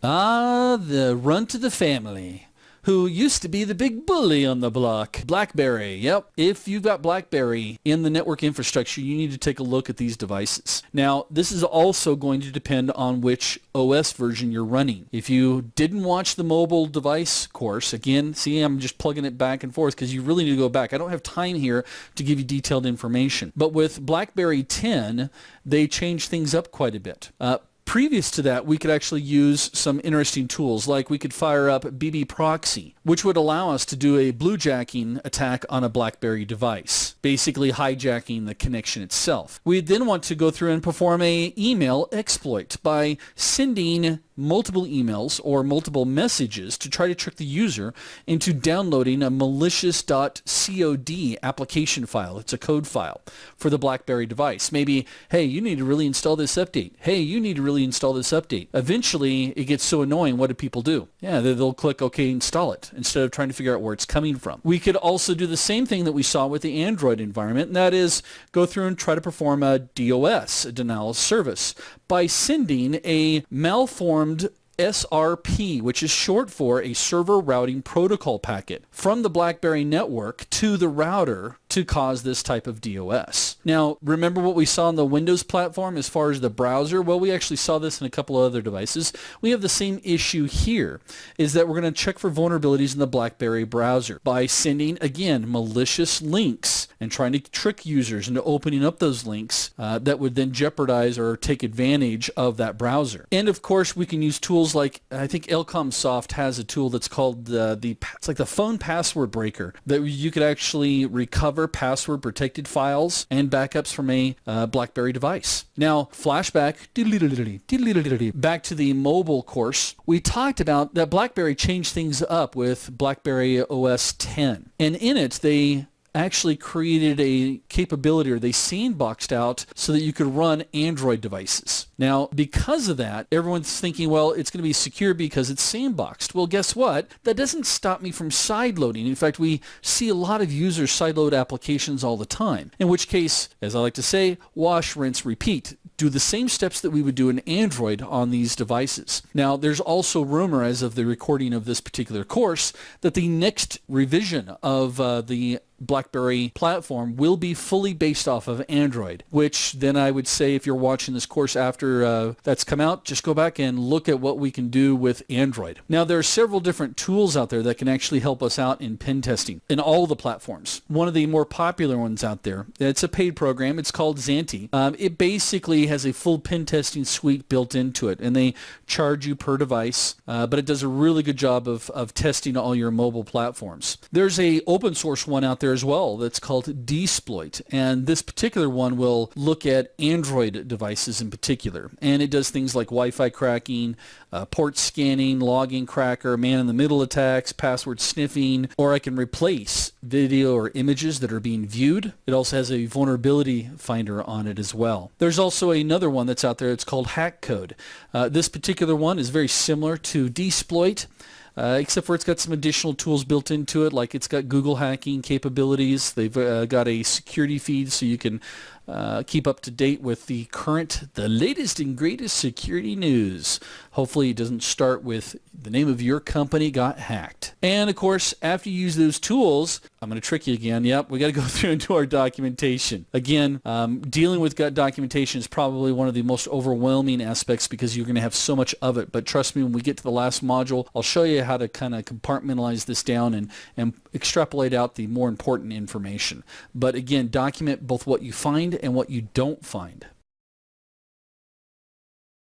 Ah, the runt of the family, who used to be the big bully on the block. BlackBerry, yep. If you've got BlackBerry in the network infrastructure, you need to take a look at these devices. Now, this is also going to depend on which OS version you're running. If you didn't watch the mobile device course, again, see, I'm just plugging it back and forth because you really need to go back. I don't have time here to give you detailed information. But with BlackBerry 10, they changed things up quite a bit. Previous to that, we could actually use some interesting tools, like we could fire up BB Proxy, which would allow us to do a bluejacking attack on a BlackBerry device, basically hijacking the connection itself. We'd then want to go through and perform an email exploit by sending multiple emails or multiple messages to try to trick the user into downloading a malicious.cod application file. It's a code file for the BlackBerry device. Maybe, hey, you need to really install this update. Hey, you need to really install this update. Eventually, it gets so annoying, what do people do? Yeah, they'll click OK, install it, instead of trying to figure out where it's coming from. We could also do the same thing that we saw with the Android environment, and that is go through and try to perform a DOS, a denial of service, by sending a malformed SRP, which is short for a server routing protocol packet, from the BlackBerry network to the router to cause this type of DOS. Now, remember what we saw on the Windows platform as far as the browser? Well, we actually saw this in a couple of other devices. We have the same issue here, is that we're going to check for vulnerabilities in the BlackBerry browser by sending, again, malicious links and trying to trick users into opening up those links that would then jeopardize or take advantage of that browser. And of course, we can use tools like, I think Elcomsoft has a tool that's called it's like the phone password breaker, that you could actually recover password protected files and backups from a BlackBerry device. Now, flashback back to the mobile course. We talked about that BlackBerry changed things up with BlackBerry OS 10, and in it they actually created a capability, or they sandboxed out so that you could run Android devices. Now, because of that, everyone's thinking, well, it's going to be secure because it's sandboxed. Well, guess what? That doesn't stop me from sideloading. In fact, we see a lot of users sideload applications all the time, in which case, as I like to say, wash, rinse, repeat. Do the same steps that we would do in Android on these devices. Now, there's also rumor, as of the recording of this particular course, that the next revision of the BlackBerry platform will be fully based off of Android, which then I would say, if you're watching this course after that's come out, just go back and look at what we can do with Android. Now, there are several different tools out there that can actually help us out in pen testing in all the platforms. One of the more popular ones out there, it's a paid program, it's called Xanti. It basically has a full pen testing suite built into it, and they charge you per device, but it does a really good job of testing all your mobile platforms. There's a open source one out there as well that's called Dsploit, and this particular one will look at Android devices in particular, and it does things like Wi-Fi cracking, port scanning, logging cracker, man-in-the-middle attacks, password sniffing, or I can replace video or images that are being viewed. It also has a vulnerability finder on it as well. There's also another one that's out there. It's called Hackcode. This particular one is very similar to Dsploit, except for it's got some additional tools built into it, like it's got Google hacking capabilities. They've got a security feed so you can keep up to date with the latest and greatest security news. Hopefully it doesn't start with the name of your company got hacked. And of course, after you use those tools, I'm going to trick you again. Yep, we got to go through and do our documentation. Again, dealing with documentation is probably one of the most overwhelming aspects because you're going to have so much of it. But trust me, when we get to the last module, I'll show you how to kind of compartmentalize this down and extrapolate out the more important information. But again, document both what you find and what you don't find.